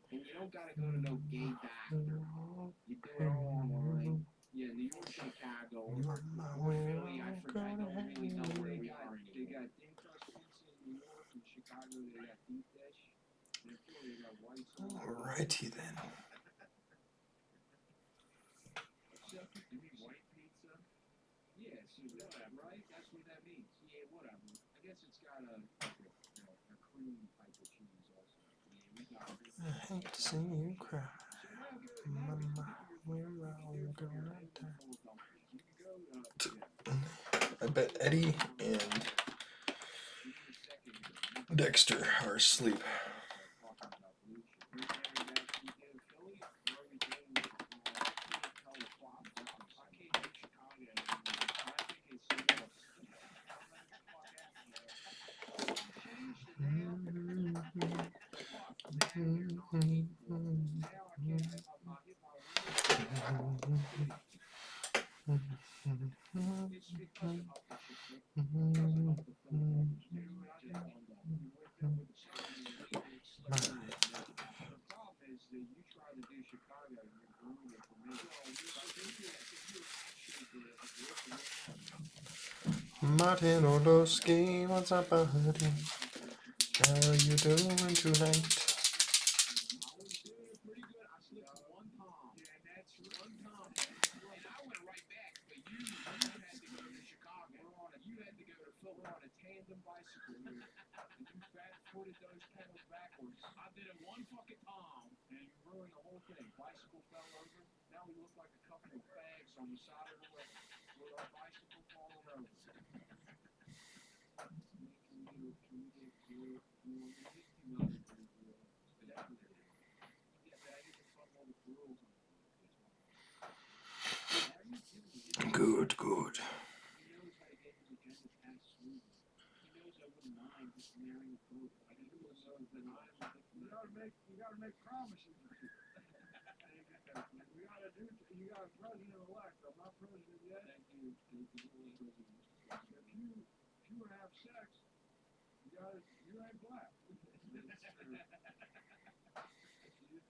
And you don't gotta go to no gay doctor. You do it all online. Yeah, New York, Chicago, or Philly. I forgot. I don't really know where we are anymore. They got thin crust pizza in New York and Chicago. They got deep dish. And in Philly, they got white sauce. Alrighty then. Except you mean white pizza? Yeah, so whatever, right? That's what that means. Yeah, whatever. I guess it's got a cream type of cheese also. Yeah, we got it. I hate to see you cry. Mama, we're all gonna die. I bet Eddie and Dexter are asleep. Martin Orlowski, what's up, buddy? How are you doing tonight? Good, good. You gotta make promises. You got a president-elect. I'm not president yet. Thank you. If you would have sex, you ain't black. You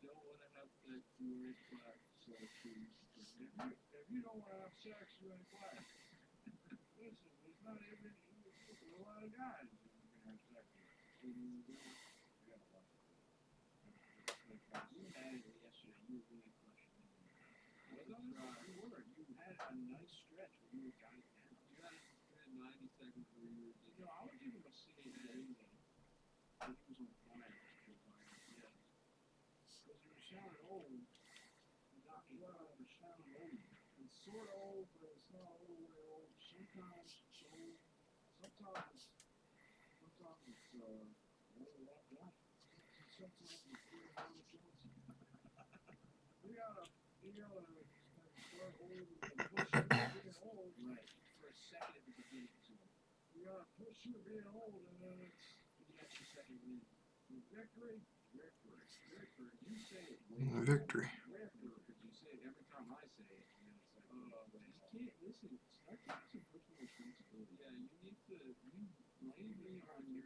don't want to have sex, you ain't black. So if you don't want to have sex, you ain't black. Listen, there's not even a lot of guys that you can have sex with. You gotta watch it. You had it yesterday. You were really crushing it. You were. You had a nice stretch where you were guys down. You had 90 seconds where you were just... I would give him a C in the day. But he was on fire. Yes. Because you were sounding old. You sounding old. It's sort of old, but it's not all the way old. Sometimes it's old. Sometimes it's old like that. Sometimes it's good Howard Johnson. You gotta start old and push you being old. Right. For a second at the beginning too. You gotta push you being old and then that's your second win. Victory. You say it. Victory. Because you say it every time I say it. Just can't listen. Start taking some personal responsibility. Yeah, you need to. You blame me on your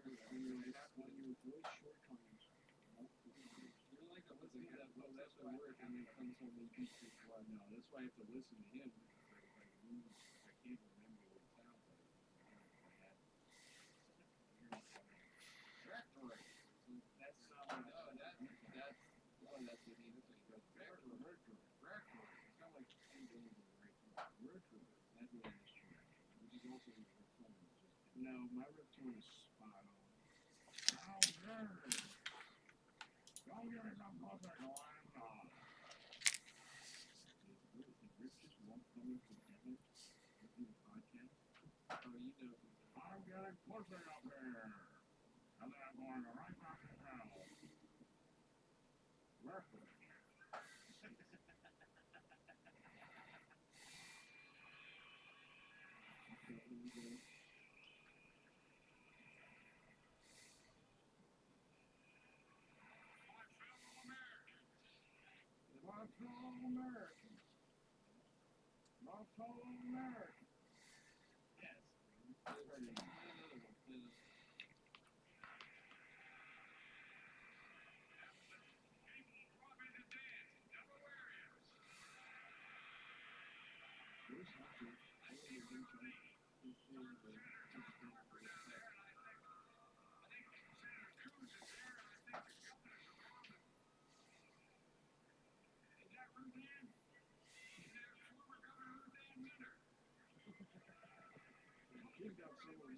voice shortcomings. You're like a what's that's the word and then comes home and beats his blood. No, that's why I have to listen to him. I can't remember what it sounds like. That's not what that's what he goes. Mercury. It's not like King James is right. Mercury. That's what it is true. Which is also his ringtone. No, my ringtone is spot on. Oh, nerd. Don't give me some bullshit going on. Rick just won't come in together to do the podcast. Oh, you know. I'm getting pussy up here. And then I'm going right back to hell. Mercury. My fellow Americans. Yes.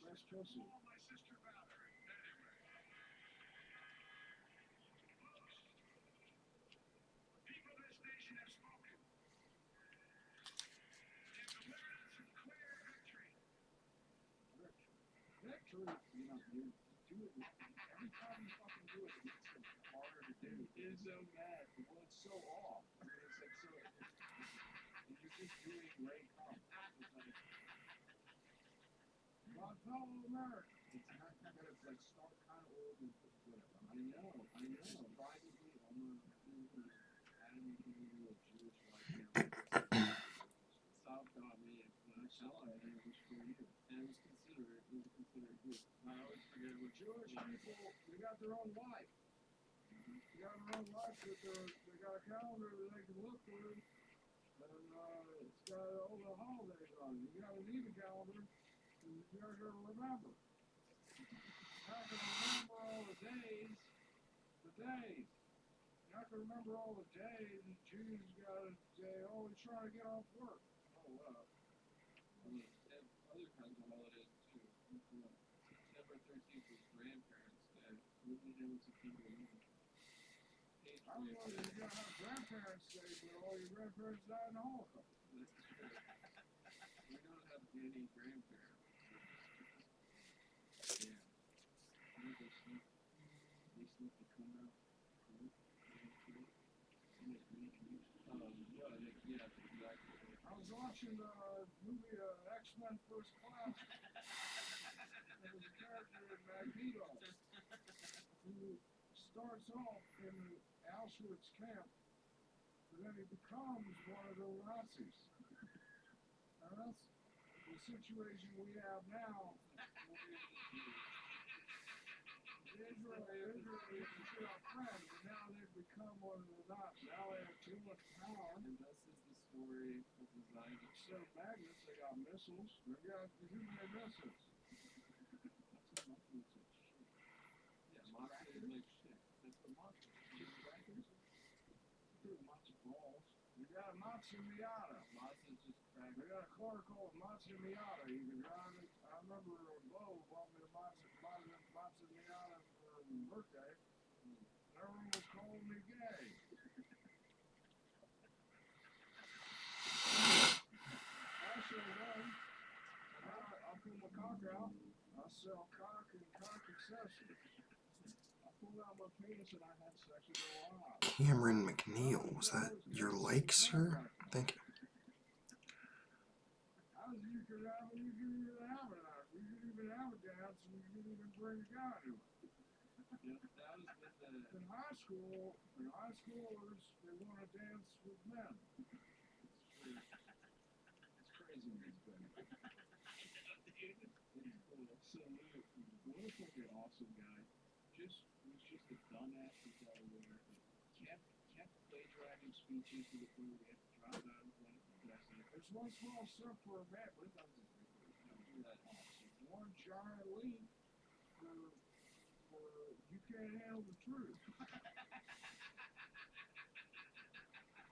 best pussy. Victory, you know, you do it every time you fucking do it, it makes it harder to do. It's so mad. Well, it's so off. I mean, it's like so. And you're just doing Ray Kump. It's like, my fellow Americans. It's not kind of, it's like start kind of old and whatever. I know. Privately, I'm Adam King, a Jewish white family. Stop got me. I saw it, and it was for you. And it was considered good. I always forget what Jewish people, they got their own life. They got their own life, but they got a calendar that they can look through. And it's got all the holidays on it. You gotta need a calendar, and you gotta remember. You're not gonna remember all the days. You're not gonna remember all the days the Jews gotta say, oh, he's trying to get off work. Oh, well. And other kinds of holidays, too. September 13th was Grandparents' Day. We didn't know it's September 11th. I don't know if you're gonna have Grandparents' Day, but all your grandparents died in the Holocaust. That's true. We don't have any grandparents. Yeah. They sneak to come out. Yeah, exactly. I was watching the movie X-Men First Class. There was a character in Magneto who starts off in the Auschwitz camp, but then he becomes one of the Nazis. Now that's the situation we have now. Israel is our friend, but now they've become one of the Nazis. Now they have too much power. And this is the story of the Zionists. Instead of magnets, they got missiles. They got nuclear missiles. That's what Moxie is like shit. Yeah, Moxie is like shit. That's what Moxie is. Shit crackers. They're Moxie balls. We got a Moxie Miata. Moxie is just crackers. We got a car called Moxie Miata. You can drive it. I remember Bo bought me a Moxie Miata for my birthday. Everyone was calling me gay. Actually, then, I pull my cock out. I sell cock and cock accessories. I pulled out my penis and I had sex with a lot. Cameron McNeil, was that your like, sir? Thank you. You could even have it out. You could even have a dance and you could even bring a guy to it. Yeah, that was with in high schoolers, they want to dance with men. It's crazy these days. It's cool. So what if like an awesome guy was just a dumbass in Delaware that kept plagiarizing speeches to the point where we had to drop out in front of the president. There's one small step for a man, but it doesn't do that awesome. One giant leap for you can't handle the truth.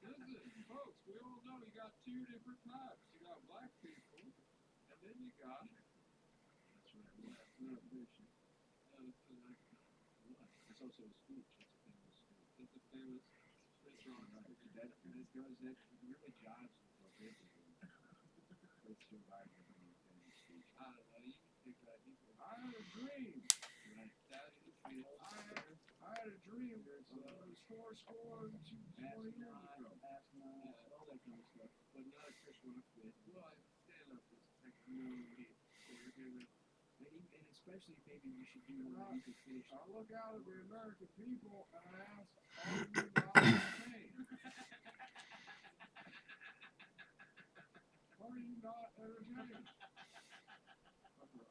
Listen, folks, we all know you got two different types. You got black people, and then you got. That's right, black. No, fiction. No, it's like what? It's also a speech. It's a famous speech. It's a famous restaurant. Right. That really jives with what they're doing. Let's survive the famous speech. I don't know. You can pick that. I had a dream. Right. That is real. I had a dream. It was 4 and 20 years ago. Yeah, all that kind of stuff. But not a Chris Rock bit. Well, stand up is technically and especially maybe we should do one you could finish. I look out at the American people and I ask, are you not entertained? Are you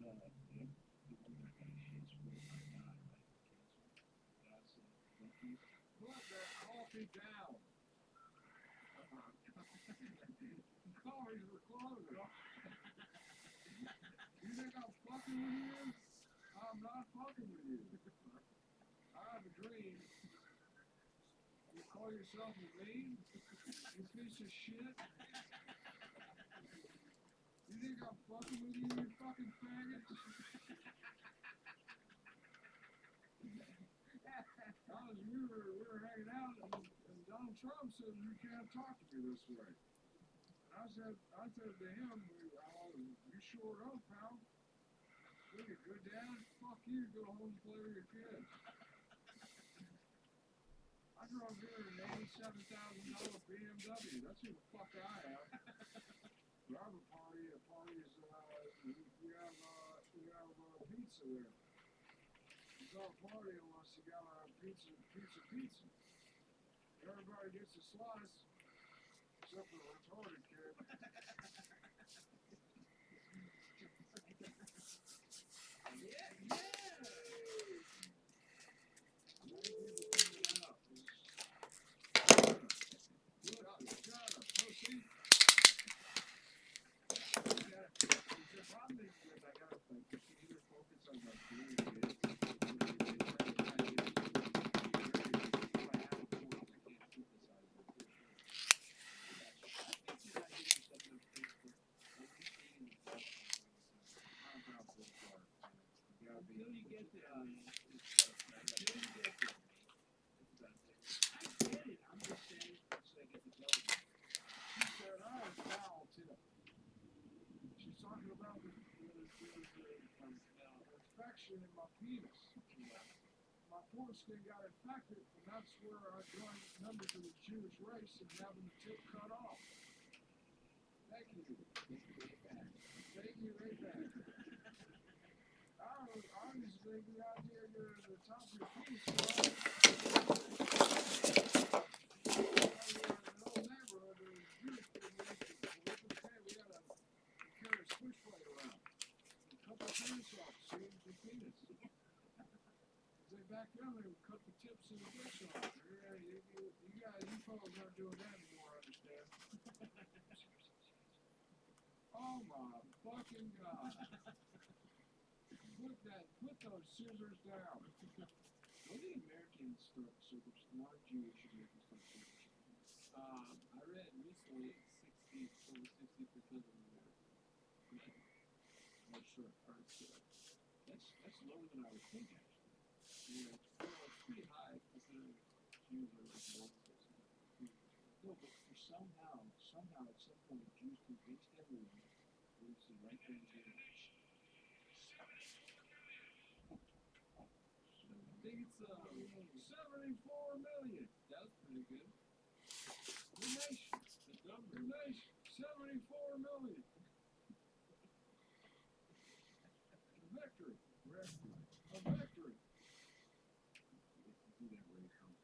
not entertained? Put that coffee down. Coffee's for closing. You think I'm fucking with you? I'm not fucking with you. I have a dream. You call yourself a lean? You piece of shit? You think I'm fucking with you, you fucking faggot? We were hanging out, and Donald Trump said you can't talk to me this way. And I said to him, you sure don't, pal. You're a good dad. Fuck you. Go home and play with your kids. I drove here in an $87,000 BMW. That's who the fuck I am. Drive a party. A party is we have pizza there. It's not a party unless you got a pizza. Everybody gets a slice, except for the retarded kid. She's talking about the infection in my penis. My foreskin got infected, and that's where I joined members of the Jewish race and having the tip cut off. Thank you. Thank you, APAC. Obviously, the idea you're at the top of your penis, in an old neighborhood, there was Jewish people. We had to carry a switchblade around. Cut the penis off, save the penis. Back then, they would cut the tips of the dicks off. You fellas aren't doing that anymore, I understand. Oh my fucking God. Put those scissors down. When did Americans start circumcision? Non-Jewish Americans start circumcision? I read recently over 60% of them are short. That's lower than I would think, actually. Yeah, it's pretty high considering Jews are like 1%. No, but somehow at some point Jews convinced everyone it was the right thing to do. I think it's 74 million. That's pretty good. The nation. The number. The nation. 74 million. A victory. A victory. Do that right now.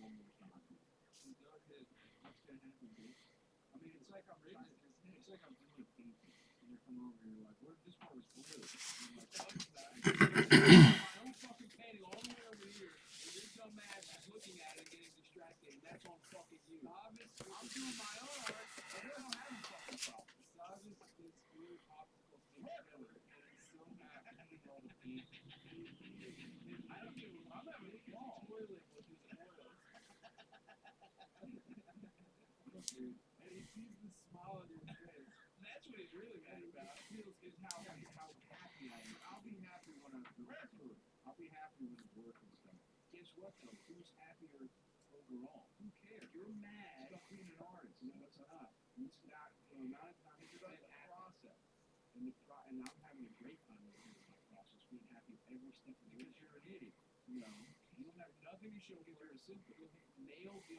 One more time. What's gonna happen, dude? I mean, it's like I'm doing a painting, and you come over and you're like, "What? This part was blue." And I'm like, "Oh, it's not." My own fucking painting all the way over here, and your dumb ass is looking at it and getting distracted, and that's on fucking you. Obviously, I'm doing my own art, and I don't have a fucking problem. Savage is weird popsicle stick together, and he's so happy to all the paint. I don't give a. I'm having a toilet with his oils. And he sees the smile on your face. And that's what he's really mad about. Is how happy I am. I'll be happy when I'm doing it. I'll be happy when it's working stuff. Guess what though? Who's happier overall? Who cares? You're mad about being an artist. No, it's not. It's not. Not about the process. And I'm having a great time over here with my process, being happy every step of the way. Because you're an idiot. No, you don't have nothing to show because you're a simple. Nail the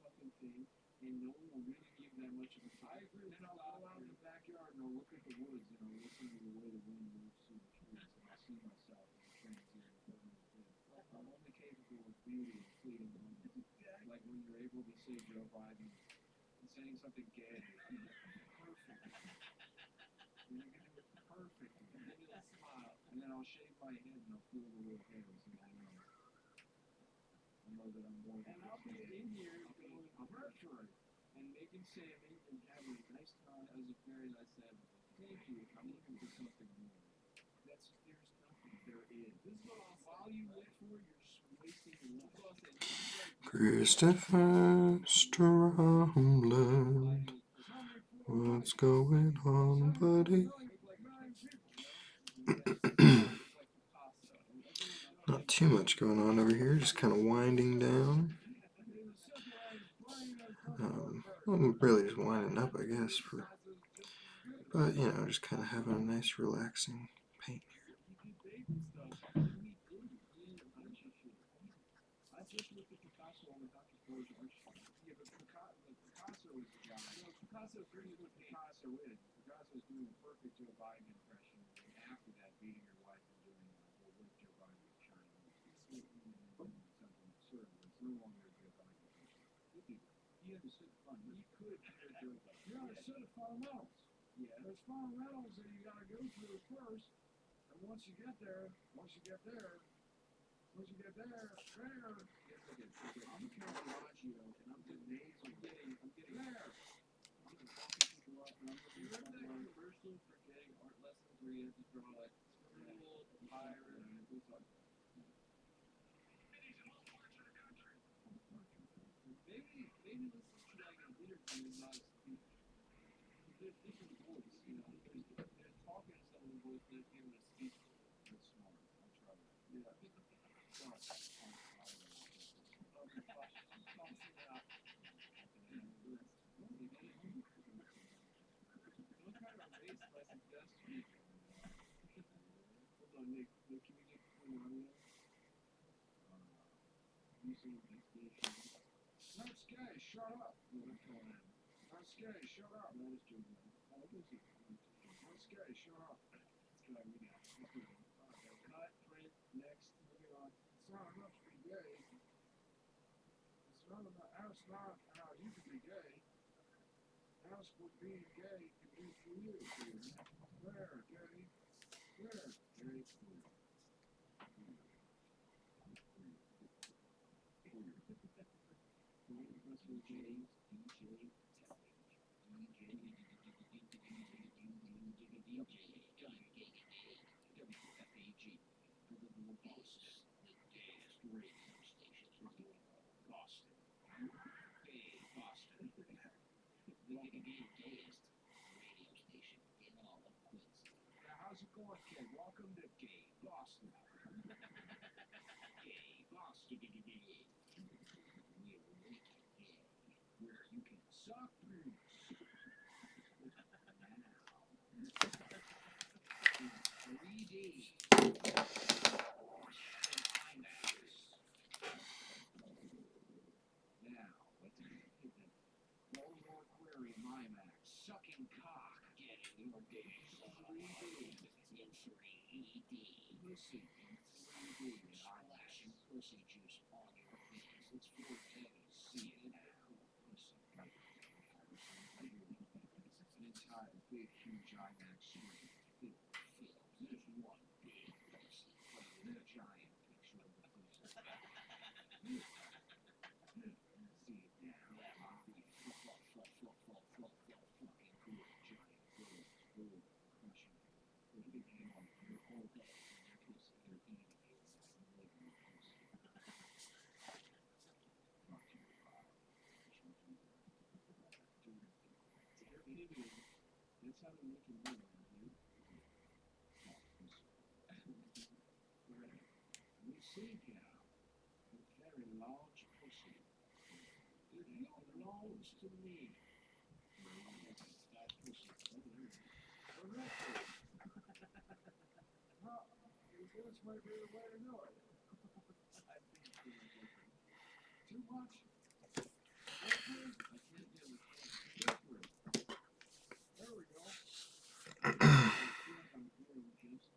fucking thing. And no one will really give that much of a time. I agree with you. Then I'll go out in the backyard and I'll look at the woods and I'll listen to the way the wind moves through the trees and I'll see myself as a transient. I'm only capable of beauty and fleeting moments. Like when you're able to say Joe Biden and saying something gay. Perfect. You're going to do it perfect. And then you'll smile. And then I'll shave my head and I'll feel the little hairs in my nose. I know that I'm more than. And I'll be in here going, I'm virtually. And making Sammy and having a nice time as a very nice Sabbath. Thank you. I'm looking for something more. There's nothing. There is. This is what while you live for, you're wasting your life. Christopher Strongland What's going on, buddy? Not too much going on over here, just kind of winding down. I'm really just winding up, I guess, but you know, just kind of having a nice relaxing paint. I just looked at Picasso on the Dr. George art sheet. Yeah, but Picasso is the guy. No, Picasso's doing what Picasso is. Picasso's doing a perfect Joe Biden impression. And after that, beating your wife and doing what Joe Biden was trying to do. Something absurd. It's no longer a Joe Biden impression. He understood fundamentals. He could hear Joe Biden. You understood the fundamentals. Yeah. There's fundamentals that you got to go through first. And once you get there, I'm Caravaggio, and I'm doing nasal. I'm getting there. I'm talking people up, and I'm looking at that commercial for getting art lessons where you have to draw like squirrel, pirate, and we'll talk about it. Maybe listen to like an interview and not a speech. There's different voice, you know. There's talking to someone's voice, there's giving a speech. That's smart. I'll try that. Yeah. Nick, can we get clean audio? Using dictation. Not Skay, shut up. Not Skay, shut up. That is Joe Biden. Oh, this is not Skay, shut up. It's got me now. Cut, print, next, moving on. It's not enough to be gay. It's not enough. That's not how you can be gay. That's what being gay can do for you. There, gay. There, gay. How's it going, kid? Welcome to Gay Boston. Gay Boston. Where you can suck roots. Now, 3D. Now, let's hit the Baltimore Aquarium IMAX. Sucking cock. Getting your dick. 3D. In 3D. Listen, in 3D. Splashing pussy juice on your face. It's 4K. See it now. Pussy. An entire big, huge IMAX screen. There's one big pussy. A giant picture of the pussy. See it now. Fucking cool. Giant girls. Cool. Crushing you. Put a big hand on your whole head. And they're kissing. They're eating you. And licking your pussy. Fuck you. They're inhibited. That's how they make it move, dude. We see now. A very large pussy. It belongs to me. That pussy. Well, this might be the way to do it. Too much? There we go. I feel like I'm hearing just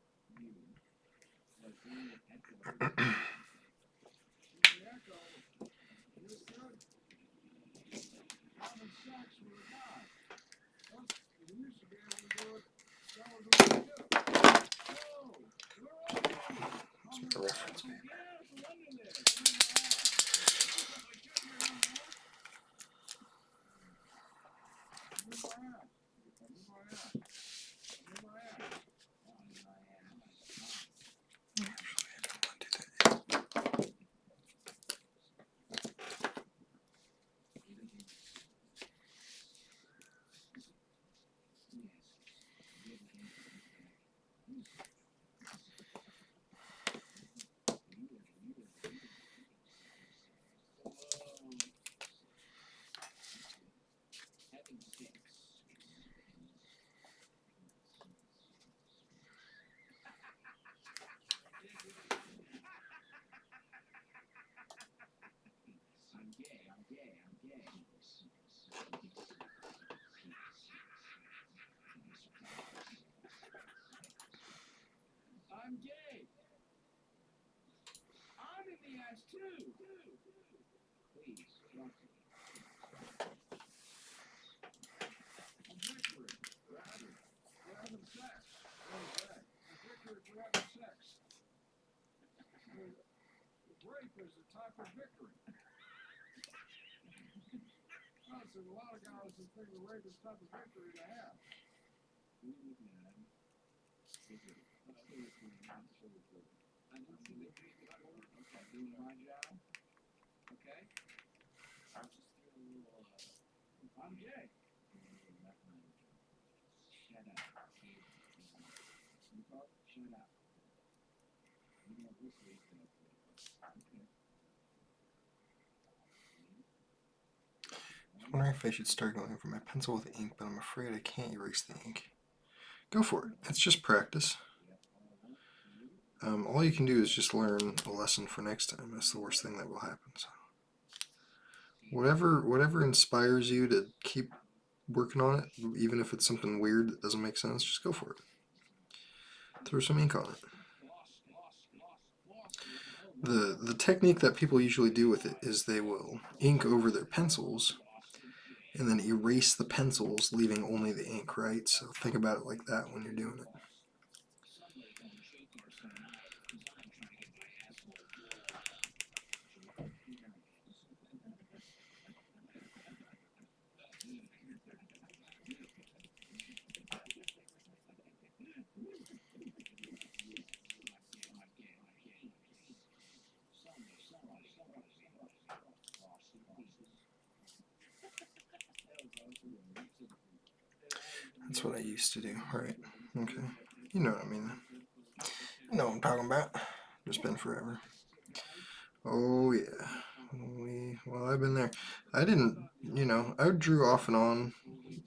you. Like hearing an echo. The echo. You're good. Having sex with a guy. You used to be able to do it. That was what you do. Whoa! Where are you? It's a reference, man. Yeah, it's under there. has two. Please, don't. A victory for having sex. What is that? A victory for having sex. Rape is a type of victory. So a lot of guys that think the rape is a type of victory to have. Who are you looking at? I didn't see the dream before. Okay, doing my job. Okay? I'll just do a little, I'm gay. Shut up. You talk? Shut up. You know, this week, okay. I was wondering if I should start going for my pencil with ink, but I'm afraid I can't erase the ink. Go for it. It's just practice. All you can do is just learn a lesson for next time. That's the worst thing that will happen. So whatever inspires you to keep working on it, even if it's something weird that doesn't make sense, just go for it. Throw some ink on it. The technique that people usually do with it is they will ink over their pencils and then erase the pencils, leaving only the ink, right? So think about it like that when you're doing it. That's what I used to do, right? Okay. You know what I mean. You know what I'm talking about. Just been forever. Oh yeah. Well, I've been there. I didn't, I drew off and on.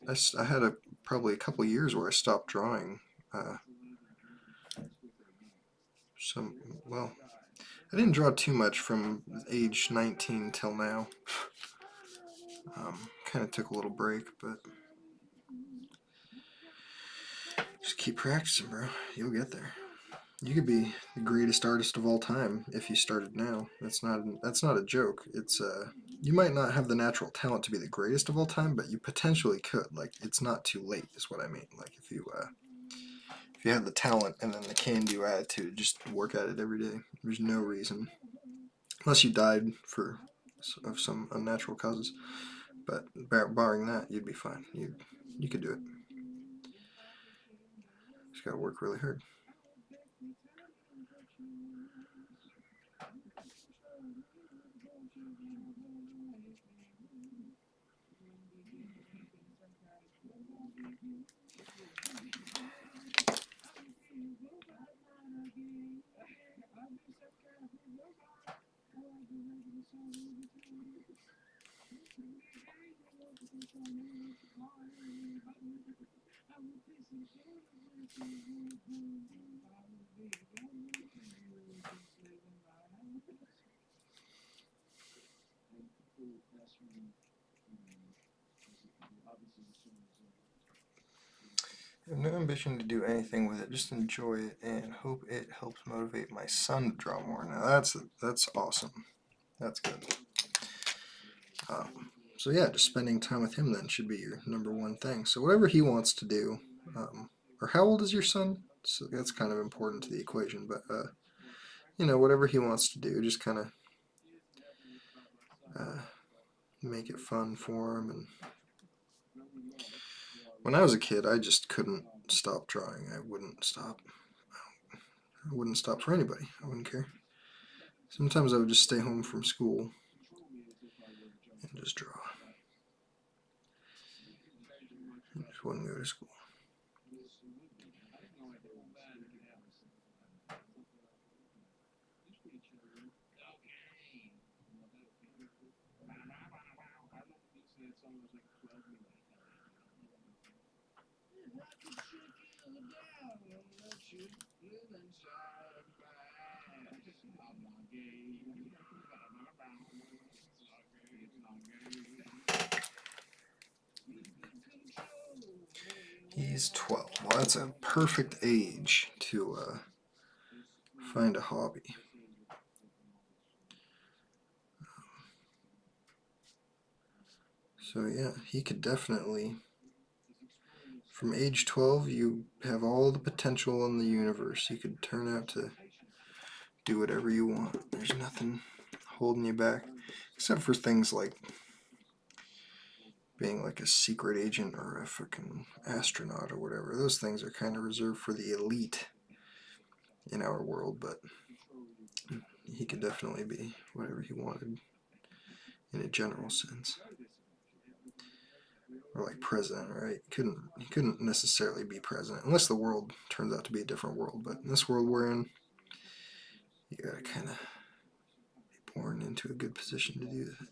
I had probably a couple years where I stopped drawing. Well, I didn't draw too much from age 19 till now. Kind of took a little break, but just keep practicing, bro. You'll get there. You could be the greatest artist of all time if you started now. That's not a joke. It's you might not have the natural talent to be the greatest of all time, but you potentially could. Like, it's not too late, is what I mean. Like, if you have the talent and then the can-do attitude, just work at it every day. There's no reason, unless you died of some unnatural causes. But barring that, you'd be fine. You could do it. Just gotta work really hard. I have no ambition to do anything with it, just enjoy it and hope it helps motivate my son to draw more. Now that's awesome. That's good. So yeah, just spending time with him then should be your #1 thing. So whatever he wants to do, or how old is your son? So that's kind of important to the equation, but whatever he wants to do, just kind of make it fun for him. And when I was a kid, I just couldn't stop drawing. I wouldn't stop. I wouldn't stop for anybody. I wouldn't care. Sometimes I would just stay home from school and just draw. I just wouldn't go to school. He's 12. Well, that's a perfect age to find a hobby. So yeah, he could definitely, from age 12, you have all the potential in the universe. You could turn out to do whatever you want. There's nothing holding you back, except for things like being like a secret agent or a fucking astronaut or whatever. Those things are kind of reserved for the elite in our world, but he could definitely be whatever he wanted in a general sense. Or like president, right? He couldn't necessarily be president unless the world turns out to be a different world. But in this world we're in, you gotta kind of be born into a good position to do that.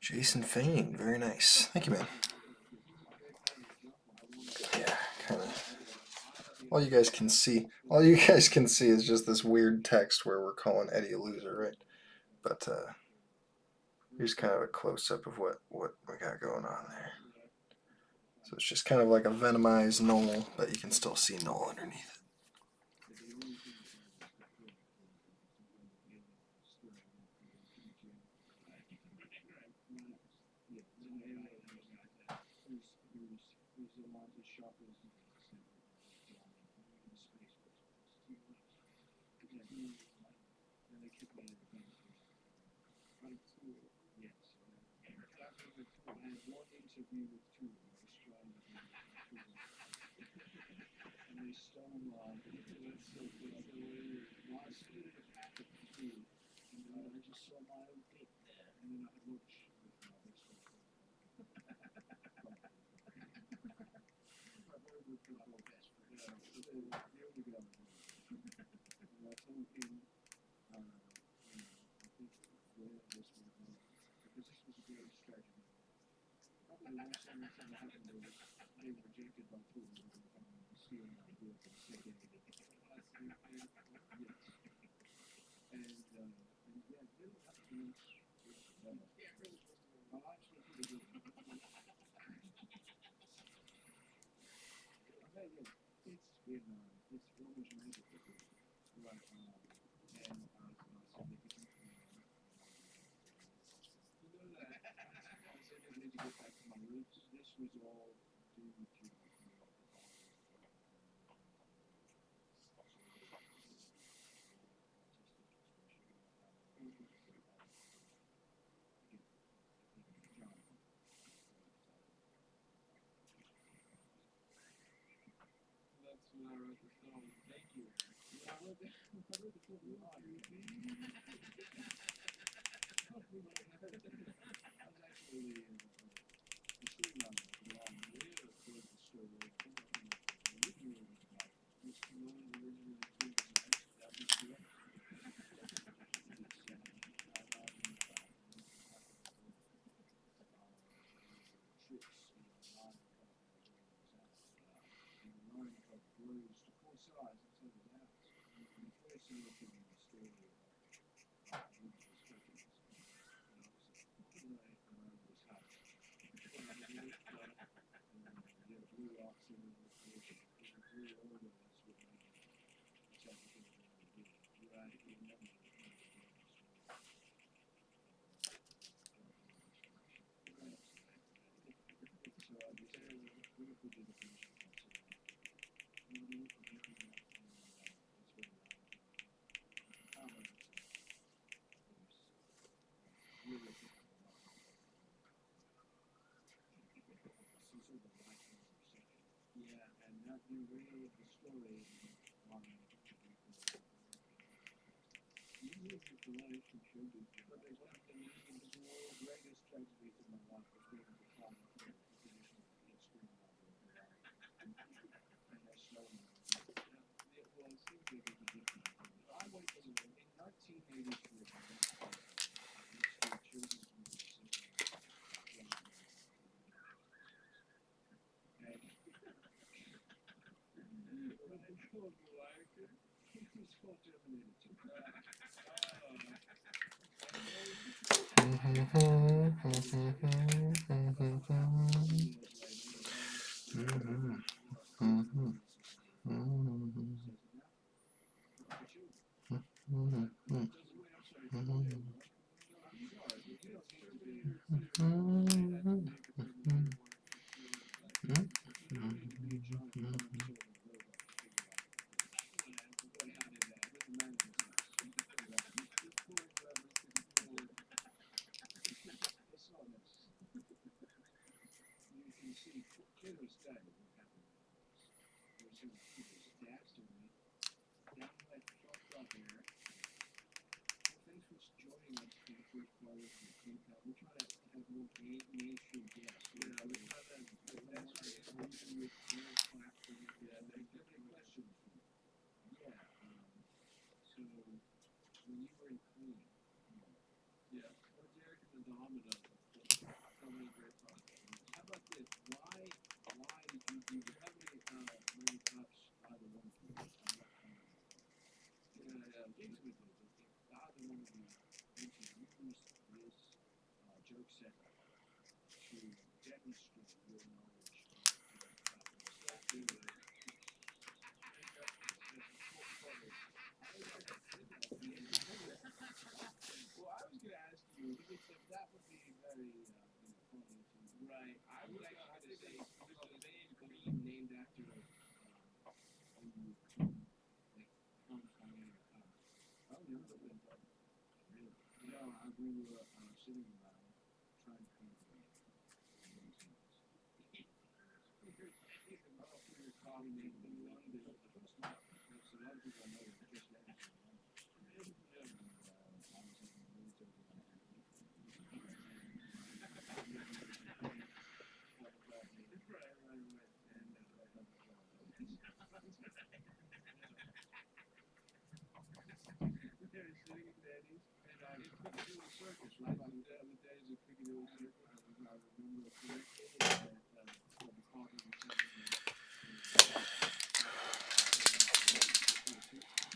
Jason Fain, very nice. Thank you, man. Yeah, kind of. All you guys can see is just this weird text where we're calling Eddie a loser, right? But here's kind of a close-up of what we got going on there. So it's just kind of like a venomized Knull, but you can still see Knull underneath it.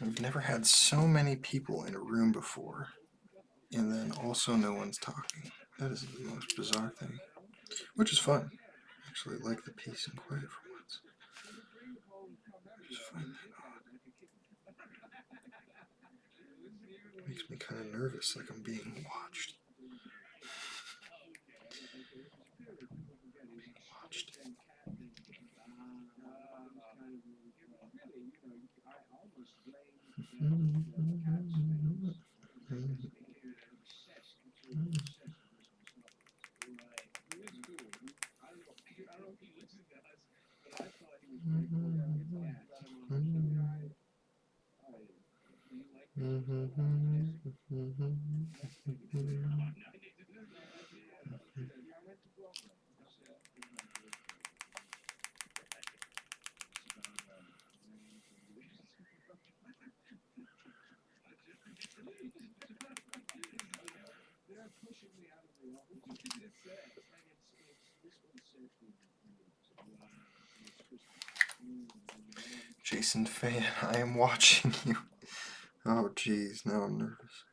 I've never had so many people in a room before, and then also no one's talking. That is the most bizarre thing, which is fun. I actually like the peace and quiet for once. Just find that odd. It makes me kind of nervous, like I'm being watched. Jason Fan, I am watching you. Oh jeez, now I'm nervous.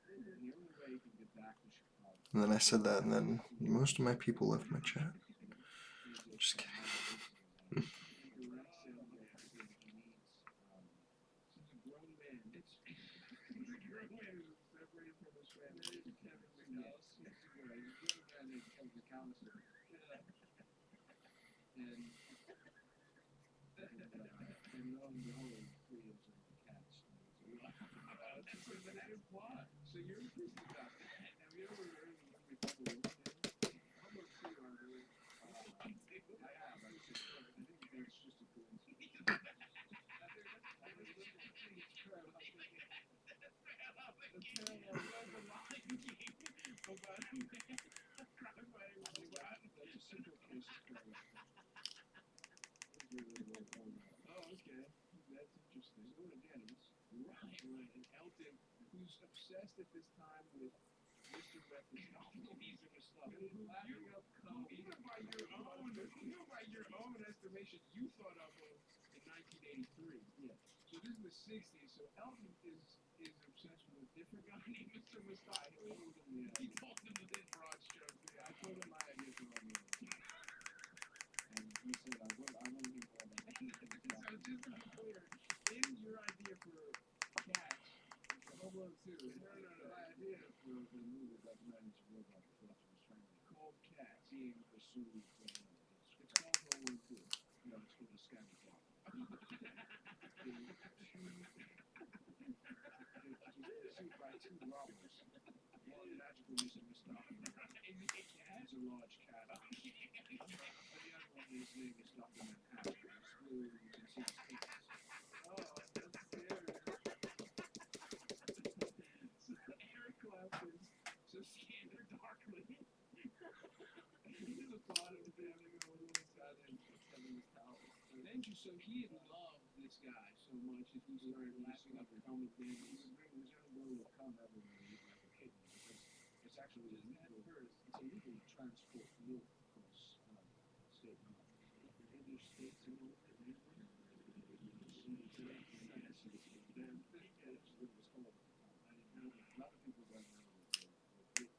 And then I said that, and then most of my people left my chat. Just kidding. book too. No. The idea for the movie documentary robot fluff was trying to called Cat seeing pursued. It's called No One Two. No, it's called a Skan Srisuwan. Pursued by two robbers. One magical missing stuff. It's a large cat. And the other one is named is Dr. Manhattan. You can see his face. Oh, that's scary. So Eric Clapton so scared her darkly. There's a thought of him having a little inside and having his power. So he had loved this guy so much that he started laughing up and coming in. He was going to come everywhere like a kitten because it's actually illegal. It's illegal to transport milk across state lines. Interstate milk. A lot of people don't know the invasion is actually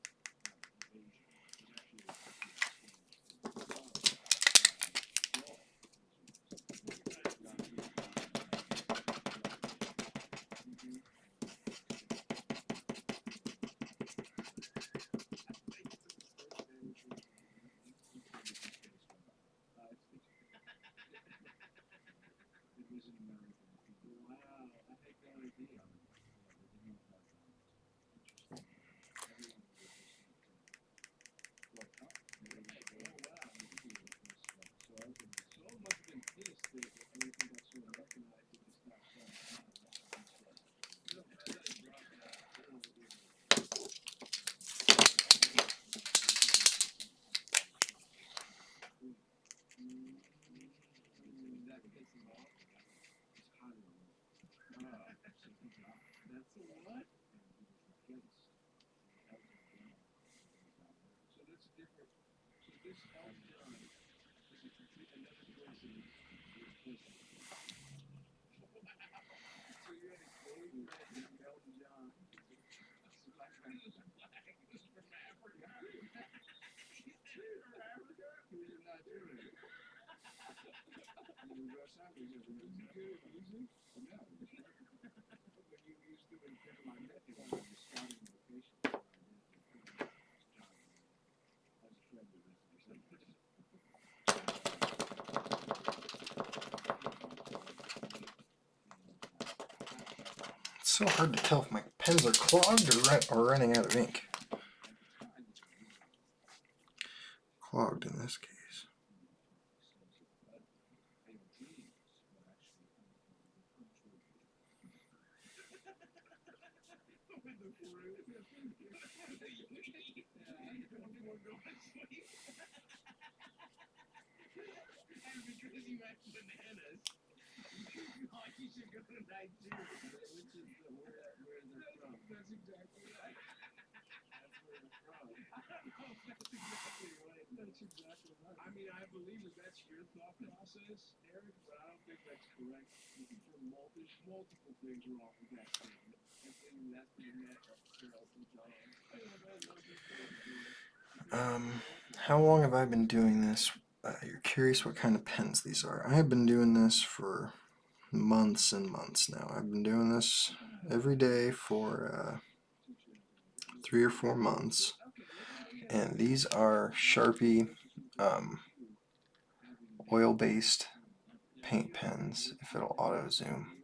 It's so hard to tell if my pens are clogged or running out of ink. Clogged in this case. I mean, I believe that's your thought process, Eric, but I don't think that's correct. There's multiple things wrong with that statement. That's the net of John. How long have I been doing this? You're curious what kind of pens these are. I have been doing this for months and months now. I've been doing this every day for 3 or 4 months. And these are Sharpie oil-based paint pens, if it'll auto-zoom.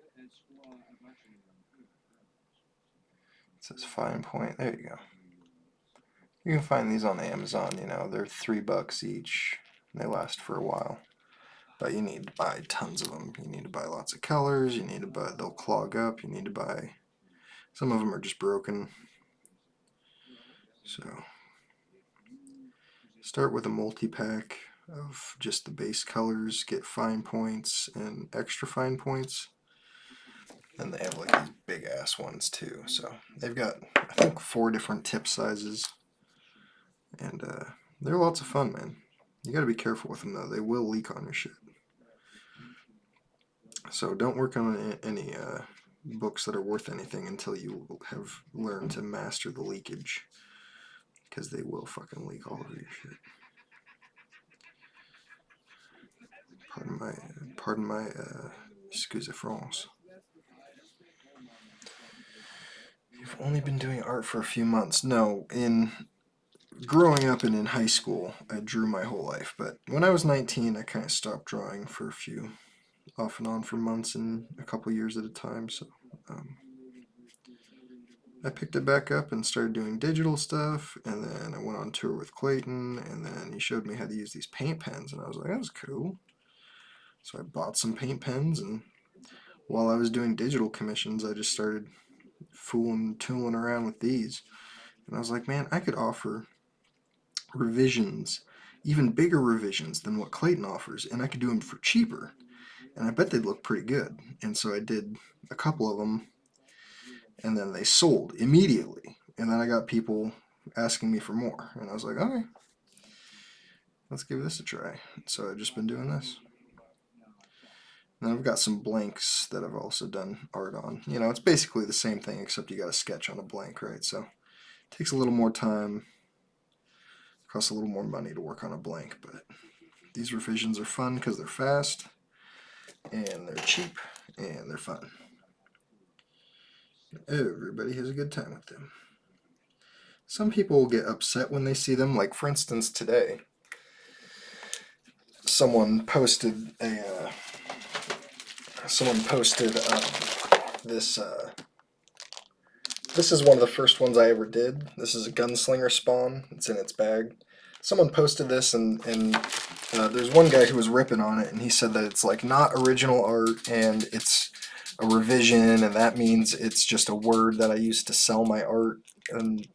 It says fine point. There you go. You can find these on Amazon, you know, they're $3 each, and they last for a while. But you need to buy tons of them. You need to buy lots of colors, you need to buy, they'll clog up, you need to buy, some of them are just broken. So, start with a multi-pack of just the base colors, get fine points and extra fine points. And they have like these big ass ones too. So, they've got, I think, 4 different tip sizes. And they're lots of fun, man. You gotta be careful with them though, they will leak on your shit. So don't work on any books that are worth anything until you have learned to master the leakage. Because they will fucking leak all over your shit. Pardon my excuse de France. I've only been doing art for a few months. No, in growing up and in high school, I drew my whole life. But when I was 19, I kind of stopped drawing for a few, off and on for months and a couple years at a time. So I picked it back up and started doing digital stuff. And then I went on tour with Clayton, and then he showed me how to use these paint pens, and I was like, that was cool. So I bought some paint pens, and while I was doing digital commissions, I just started tooling around with these. And I was like, man, I could offer revisions, even bigger revisions than what Clayton offers, and I could do them for cheaper. And I bet they'd look pretty good. And so I did a couple of them, and then they sold immediately. And then I got people asking me for more. And I was like, all right, let's give this a try. So I've just been doing this. And I've got some blanks that I've also done art on. You know, it's basically the same thing, except you got a sketch on a blank, right? So it takes a little more time, costs a little more money to work on a blank, but these revisions are fun because they're fast, and they're cheap, and they're fun. Everybody has a good time with them. Some people will get upset when they see them, like for instance today, someone posted this. This is one of the first ones I ever did. This is a gunslinger spawn. It's in its bag. Someone posted this, and there's one guy who was ripping on it, and he said that it's like not original art, and it's a revision, and that means it's just a word that I used to sell my art. And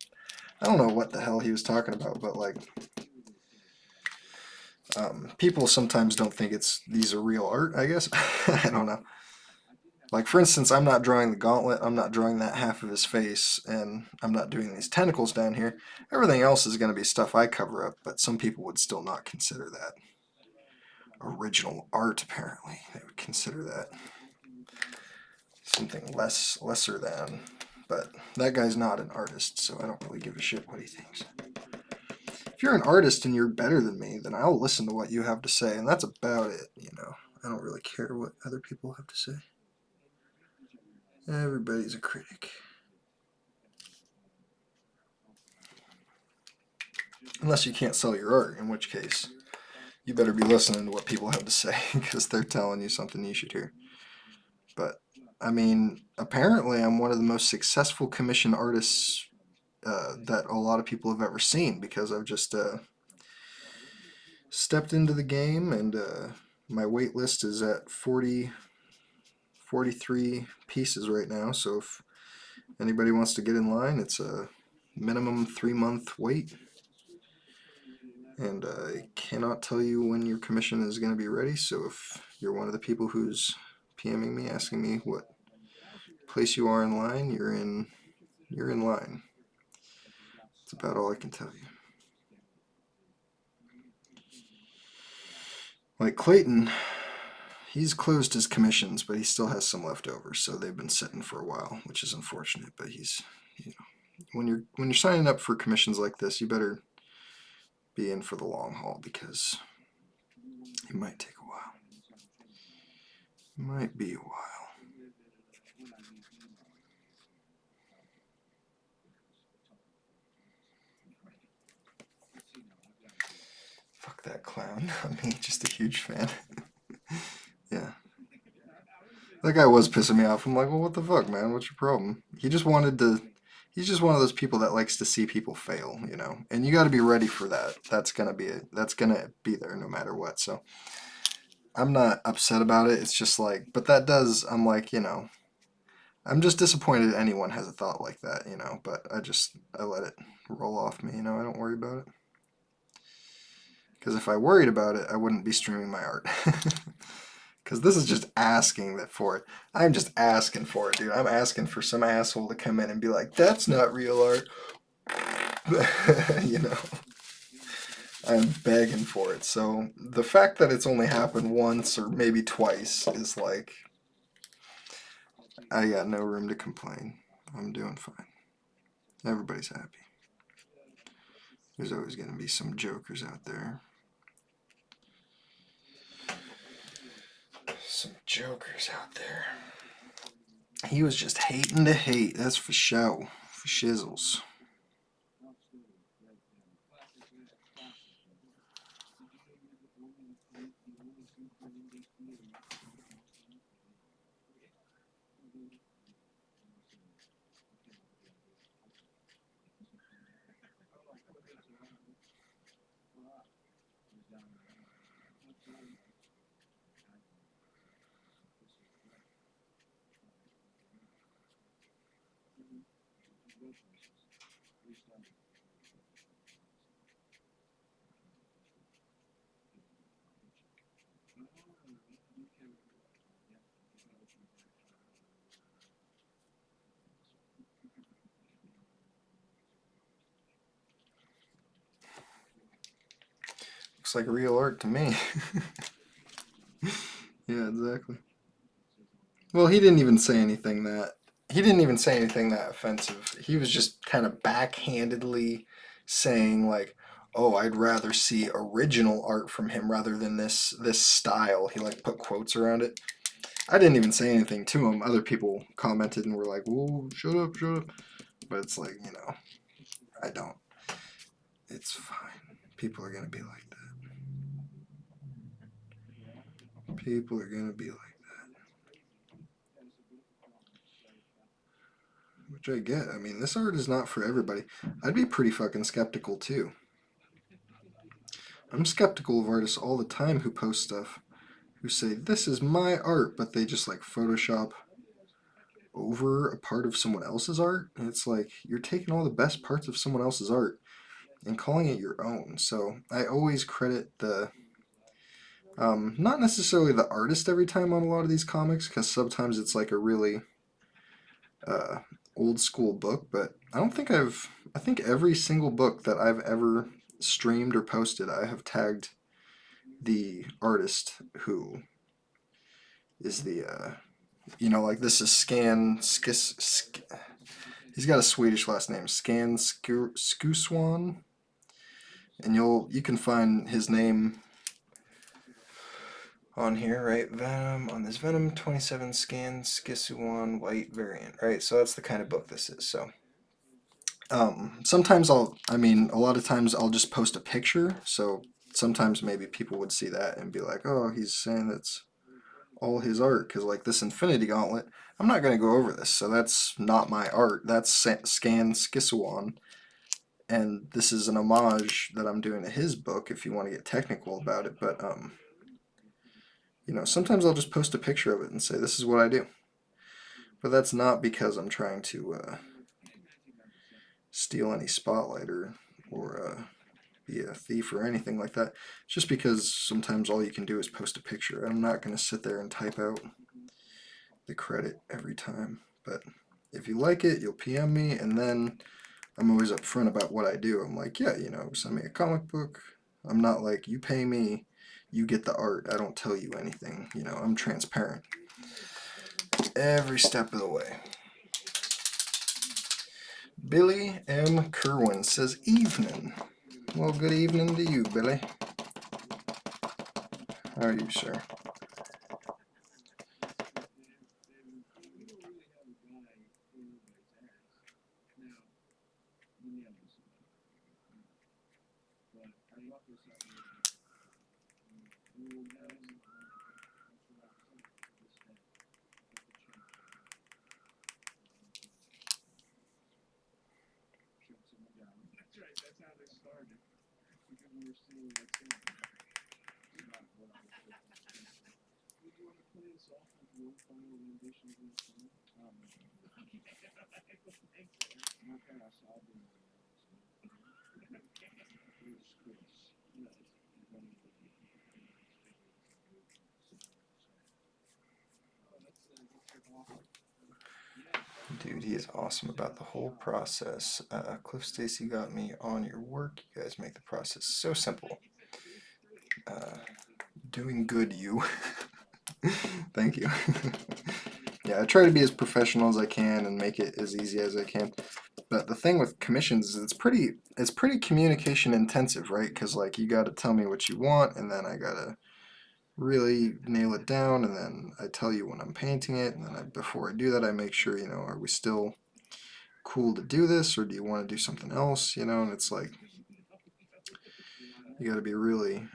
I don't know what the hell he was talking about, but like, people sometimes don't think these are real art, I guess. I don't know. Like, for instance, I'm not drawing the gauntlet, I'm not drawing that half of his face, and I'm not doing these tentacles down here. Everything else is going to be stuff I cover up, but some people would still not consider that original art, apparently. They would consider that something lesser than. But that guy's not an artist, so I don't really give a shit what he thinks. If you're an artist and you're better than me, then I'll listen to what you have to say, and that's about it, you know. I don't really care what other people have to say. Everybody's a critic. Unless you can't sell your art, in which case you better be listening to what people have to say because they're telling you something you should hear. But, I mean, apparently I'm one of the most successful commission artists that a lot of people have ever seen, because I've just stepped into the game, and my wait list is at 43 pieces right now, so if anybody wants to get in line, it's a minimum 3-month wait. And I cannot tell you when your commission is going to be ready, so if you're one of the people who's PMing me asking me what place you are in line, you're in line. That's about all I can tell you. Like Clayton, he's closed his commissions, but he still has some left over, so they've been sitting for a while, which is unfortunate. But he's, you know, when you're signing up for commissions like this, you better be in for the long haul, because it might take a while. It might be a while. Fuck that clown. I mean, just a huge fan. Yeah. That guy was pissing me off. I'm like, well, what the fuck, man? What's your problem? He just wanted to. He's just one of those people that likes to see people fail, you know. And you got to be ready for that. That's gonna be there no matter what. So I'm not upset about it. It's just like, but that does. I'm like, you know, I'm just disappointed anyone has a thought like that, you know. But I let it roll off me, you know. I don't worry about it. Because if I worried about it, I wouldn't be streaming my art. Because this is just asking for it. I'm just asking for it, dude. I'm asking for some asshole to come in and be like, that's not real art. You know? I'm begging for it. So the fact that it's only happened once or maybe twice is like, I got no room to complain. I'm doing fine. Everybody's happy. There's always going to be some jokers out there. Some jokers out there. He was just hating to hate, that's for show. Shizzles. Looks like real art to me. Yeah, exactly. Well, he didn't even say anything that offensive. He was just kind of backhandedly saying like, "Oh, I'd rather see original art from him rather than this style." He like put quotes around it. I didn't even say anything to him. Other people commented and were like, "Whoa, shut up, shut up." But it's like, I don't. It's fine. People are gonna be like that. People are gonna be like that. Which I get. I mean, this art is not for everybody. I'd be pretty fucking skeptical too. I'm skeptical of artists all the time who post stuff who say, "This is my art," but they just like Photoshop over a part of someone else's art. And it's like, you're taking all the best parts of someone else's art and calling it your own. So I always credit not necessarily the artist every time on a lot of these comics, because sometimes it's like a really old school book, but I think every single book that I've ever streamed or posted, I have tagged the artist who is the, like this is he's got a Swedish last name, Skan Srisuwan, and you can find his name on here, right? Venom, on this Venom 27 Skan Srisuwan White Variant, right? So that's the kind of book this is. So sometimes a lot of times I'll just post a picture. So sometimes maybe people would see that and be like, "Oh, he's saying that's all his art," because like this Infinity Gauntlet, I'm not going to go over this. So that's not my art. That's Skan Srisuwan. And this is an homage that I'm doing to his book, if you want to get technical about it. But sometimes I'll just post a picture of it and say, "This is what I do." But that's not because I'm trying to steal any spotlight or be a thief or anything like that. It's just because sometimes all you can do is post a picture. I'm not going to sit there and type out the credit every time. But if you like it, you'll PM me, and then I'm always upfront about what I do. I'm like, yeah, send me a comic book. I'm not like, you pay me, you get the art. I don't tell you anything. I'm transparent every step of the way. Billy M. Kerwin says, "Evening." Well, good evening to you, Billy. How are you, sir? Dude, he is awesome about the whole process. Cliff Stacy got me on your work. You guys make the process so simple. Doing good, you. Thank you. Yeah, I try to be as professional as I can and make it as easy as I can. But the thing with commissions is it's pretty communication intensive, right? Because like you got to tell me what you want, and then I gotta really nail it down, and then I tell you when I'm painting it, and then before I do that, I make sure, are we still cool to do this, or do you want to do something else? You know, and it's like you got to be really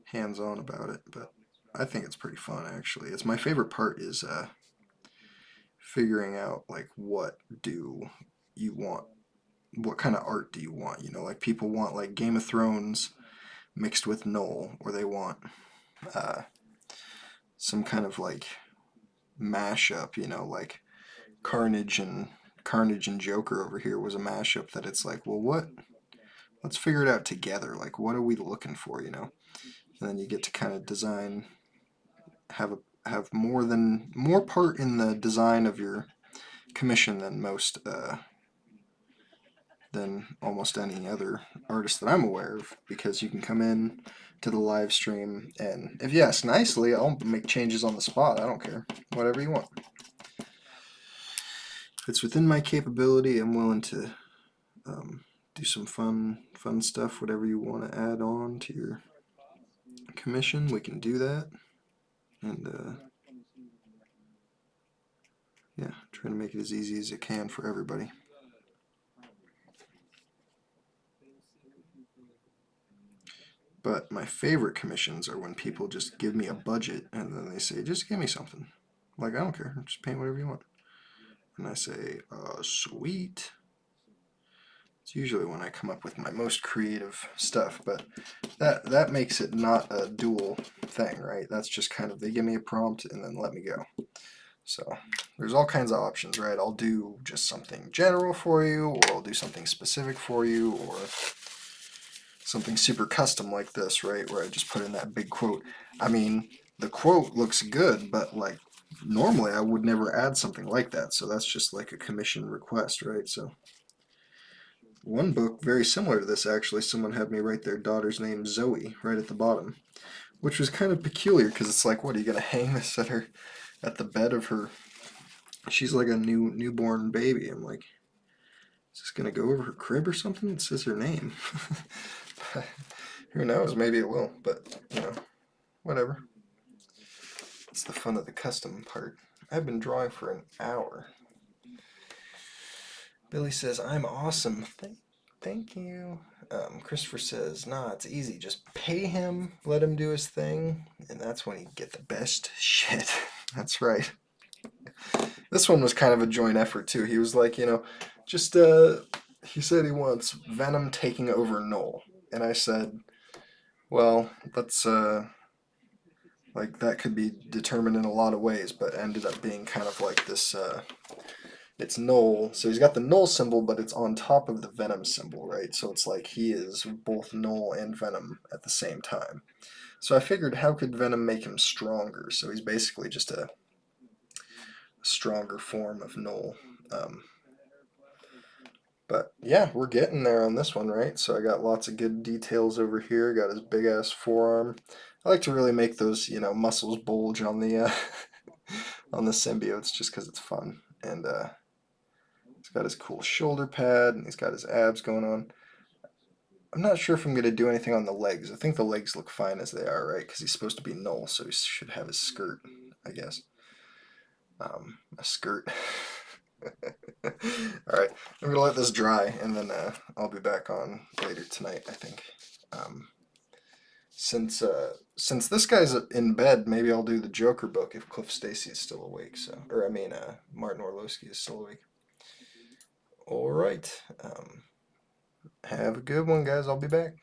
hands-on about it. But I think it's pretty fun, actually. It's my favorite part is figuring out like what do you want, what kind of art do you want. You know, like people want like Game of Thrones mixed with Knull, or they want some kind of like mashup. You know, like Carnage and Joker over here was a mashup that it's like, well, what? Let's figure it out together. Like, what are we looking for? You know, and then you get to kind of design, have more part in the design of your commission than almost any other artist that I'm aware of, because you can come in to the live stream, and if you ask nicely, I'll make changes on the spot. I don't care. Whatever you want. If it's within my capability, I'm willing to do some fun stuff. Whatever you want to add on to your commission, we can do that. And yeah, try to make it as easy as it can for everybody. But my favorite commissions are when people just give me a budget and then they say, just give me something. Like, I don't care, just paint whatever you want. And I say, sweet. It's usually when I come up with my most creative stuff, but that makes it not a dual thing, right? That's just kind of, they give me a prompt and then let me go. So there's all kinds of options, right? I'll do just something general for you, or I'll do something specific for you, or something super custom like this, right, where I just put in that big quote. I mean, the quote looks good, but like normally I would never add something like that, so that's just like a commission request, right? So one book very similar to this, actually, someone had me write their daughter's name Zoe right at the bottom, which was kind of peculiar, because it's like, what, are you gonna hang this at the bed of her? She's like a newborn baby. I'm like, is this gonna go over her crib or something? It says her name. Who knows? Maybe it will, but you know, whatever. It's the fun of the custom part. I've been drawing for an hour. Billy says, I'm awesome. Thank you. Christopher says, nah, it's easy. Just pay him, let him do his thing, and that's when you get the best shit. That's right. This one was kind of a joint effort, too. He was like, you know, just, he said he wants Venom taking over Knull. And I said, well, that's, like, that could be determined in a lot of ways, but ended up being kind of like this, it's Knull. So he's got the Knull symbol, but it's on top of the Venom symbol, right? So it's like he is both Knull and Venom at the same time. So I figured, how could Venom make him stronger? So he's basically just a stronger form of Knull. But yeah, we're getting there on this one, right? So I got lots of good details over here. Got his big ass forearm. I like to really make those, you know, muscles bulge on the on the symbiotes, just because it's fun. And he's got his cool shoulder pad, and he's got his abs going on. I'm not sure if I'm going to do anything on the legs. I think the legs look fine as they are, right? Because he's supposed to be Knull, so he should have his skirt, I guess. A skirt. Alright, I'm going to let this dry, and then I'll be back on later tonight, I think. Since this guy's in bed, maybe I'll do the Joker book if Cliff Stacy is still awake. So, or I mean, Martin Orlowski is still awake. Alright, have a good one, guys. I'll be back.